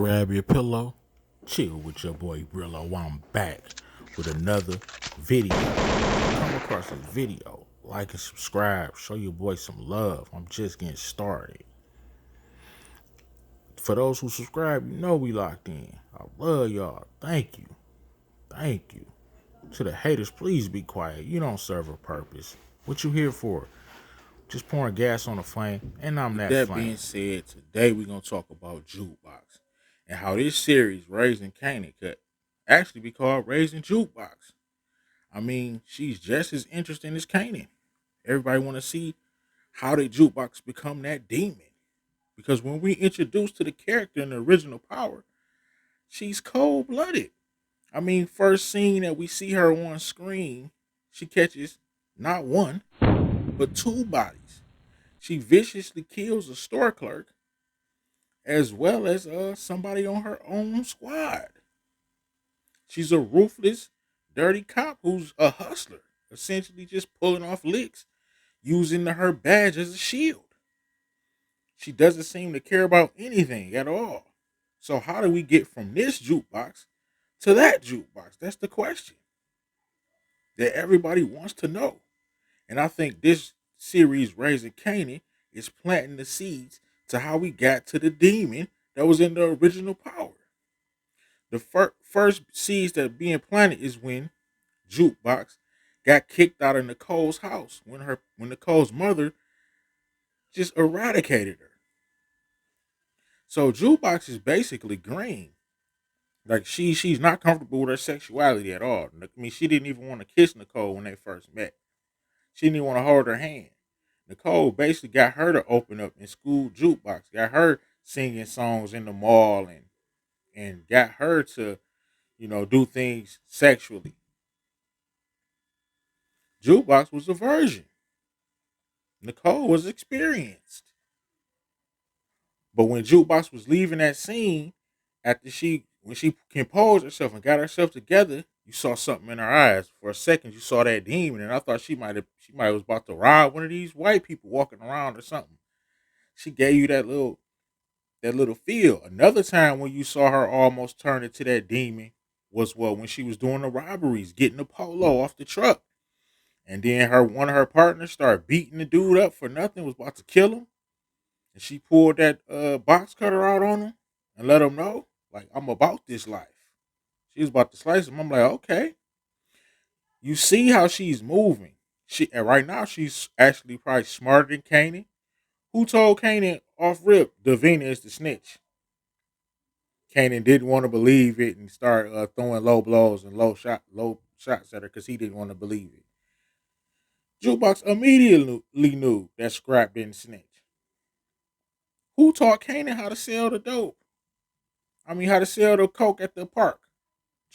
Grab your pillow, chill with your boy Brillo. I'm back with another video. If you come across this video, like and subscribe, show your boy some love. I'm just getting started. For those who subscribe, you know we locked in. I love y'all. Thank you. Thank you. To the haters, please be quiet. You don't serve a purpose. What you here for? Just pouring gas on the flame, and I'm that flame. That being said, today we're going to talk about Jukebox and how this series, Raising Kanan, could actually be called Raising Jukebox. I mean, she's just as interesting as Kanan. Everybody want to see how did Jukebox become that demon? Because when we introduced to the character in the original Power, she's cold-blooded. I mean, first scene that we see her on screen, she catches not one, but two bodies. She viciously kills a store clerk as well as somebody on her own squad. She's a ruthless, dirty cop who's a hustler, essentially just pulling off licks, using her badge as a shield. She doesn't seem to care about anything at all. So how do we get from this Jukebox to that Jukebox? That's the question that everybody wants to know. And I think this series, Raising Kanan, is planting the seeds to how we got to the demon that was in the original Power. The first seeds that are being planted is when Jukebox got kicked out of Nicole's house when Nicole's mother just eradicated her. So Jukebox is basically green. Like she's not comfortable with her sexuality at all. I mean, she didn't even want to kiss Nicole when they first met. She didn't even want to hold her hand. Nicole basically got her to open up in school Jukebox, got her singing songs in the mall and got her to, do things sexually. Jukebox was a virgin. Nicole was experienced. But when Jukebox was leaving that scene, when she composed herself and got herself together, you saw something in her eyes. For a second, you saw that demon, and I thought she might have was about to rob one of these white people walking around or something. She gave you that little feel. Another time when you saw her almost turn into that demon was when she was doing the robberies, getting the polo off the truck. And then one of her partners started beating the dude up for nothing, was about to kill him. And she pulled that box cutter out on him and let him know, like, I'm about this life. She was about to slice him. I'm like, okay. You see how she's moving. And right now she's actually probably smarter than Kanan. Who told Kanan off rip Davina is the snitch? Kanan didn't want to believe it and start throwing low blows and low shots at her because he didn't want to believe it. Jukebox immediately knew that Scrap didn't snitch. Who taught Kanan how to sell the dope? I mean, how to sell the coke at the park?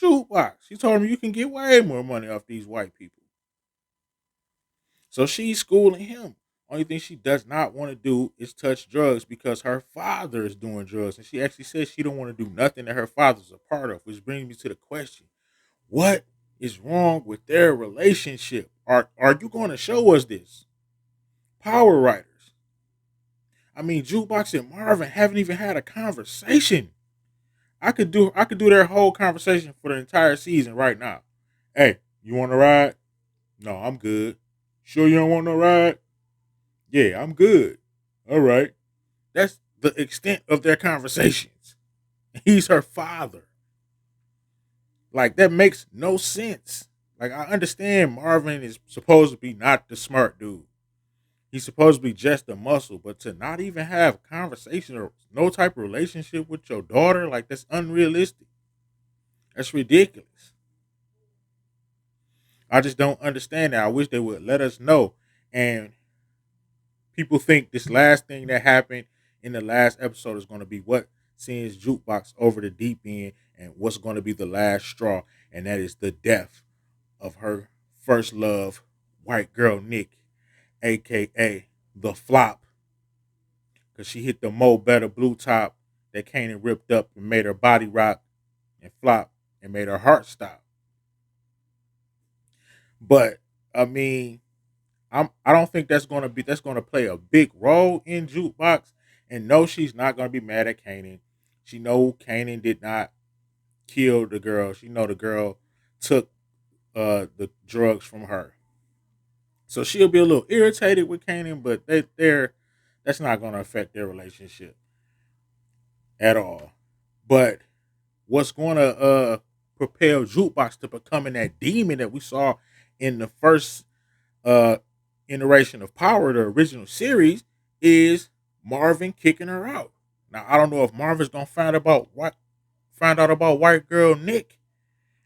Jukebox. She told him you can get way more money off these white people. So she's schooling him. Only thing she does not want to do is touch drugs because her father is doing drugs. And she actually says she don't want to do nothing that her father's a part of, which brings me to the question. What is wrong with their relationship? Are you going to show us this? Power writers. I mean, Jukebox and Marvin haven't even had a conversation. I could do their whole conversation for the entire season right now. Hey, you want to ride? No, I'm good. Sure you don't want no ride? Yeah, I'm good. All right. That's the extent of their conversations. He's her father. Like, that makes no sense. Like, I understand Marvin is supposed to be not the smart dude. He's supposed to be just a muscle, but to not even have conversation or no type of relationship with your daughter, like, that's unrealistic. That's ridiculous. I just don't understand that. I wish they would let us know. And people think this last thing that happened in the last episode is going to be what sends Jukebox over the deep end and what's going to be the last straw. And that is the death of her first love, white girl Nick, a.k.a. the flop. Because she hit the Mo Better blue top that Kanan ripped up and made her body rock and flop and made her heart stop. But, I mean, I don't think that's gonna play a big role in Jukebox. And no, she's not gonna be mad at Kanan. She know Kanan did not kill the girl. She know the girl took the drugs from her. So she'll be a little irritated with Kanan, but they're that's not going to affect their relationship at all. But what's going to propel Jukebox to becoming that demon that we saw in the first uh iteration of Power, the original series, is Marvin kicking her out. Now I don't know if Marvin's gonna find out about white girl Nick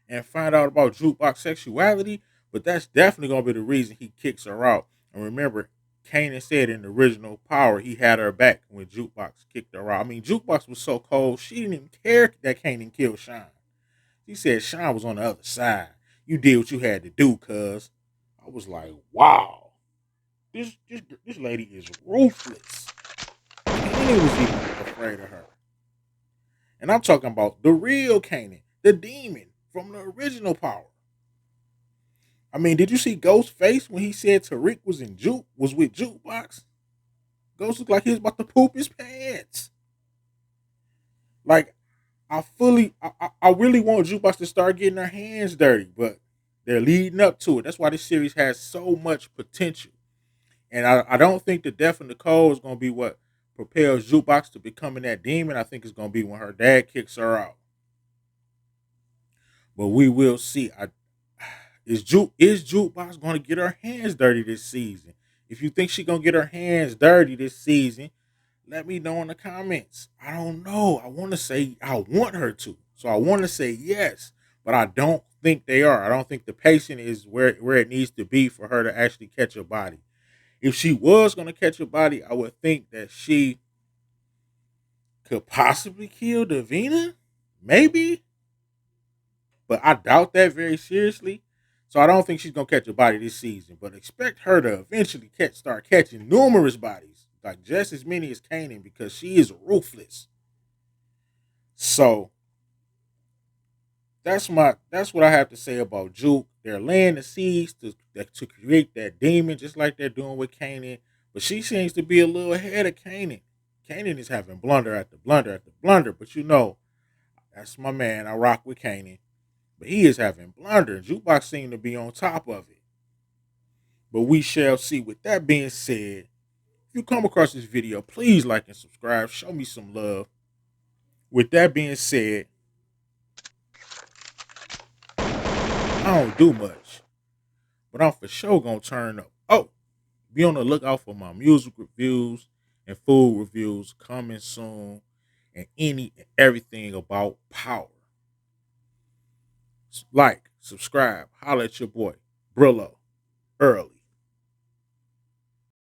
and find out about Jukebox sexuality, but that's definitely gonna be the reason he kicks her out. And remember, Kanan said in the original Power he had her back when Jukebox kicked her out. I mean, Jukebox was so cold she didn't even care that Kanan killed Sean. She said Sean was on the other side. You did what you had to do, cuz. I was like, wow, this lady is ruthless. Kanan was even afraid of her. And I'm talking about the real Kanan, the demon from the original Power. I mean, did you see Ghost's face when he said Tariq was with Jukebox? Ghost looked like he was about to poop his pants. Like I really want Jukebox to start getting her hands dirty, but they're leading up to it. That's why this series has so much potential. And I don't think the death of Nicole is going to be what propels Jukebox to becoming that demon. I think it's going to be when her dad kicks her out. But we will see. Is Jukebox going to get her hands dirty this season? If you think she's going to get her hands dirty this season, let me know in the comments. I don't know. I want to say I want her to. So I want to say yes, but I don't think they are. I don't think the pacing is where it needs to be for her to actually catch a body. If she was going to catch a body, I would think that she could possibly kill Davina. Maybe, but I doubt that very seriously. So I don't think she's gonna catch a body this season, but expect her to eventually start catching numerous bodies, like just as many as Kanan, because she is ruthless. So that's what I have to say about Juke. They're laying the seeds to create that demon, just like they're doing with Kanan. But she seems to be a little ahead of Kanan. Kanan is having blunder after blunder after blunder, but that's my man. I rock with Kanan. But he is having blunder. Jukebox seemed to be on top of it. But we shall see. With that being said, if you come across this video, please like and subscribe. Show me some love. With that being said, I don't do much, but I'm for sure gonna turn up. Oh, be on the lookout for my music reviews and food reviews coming soon, and any and everything about power. Like, subscribe, holla at your boy, Brillo, early.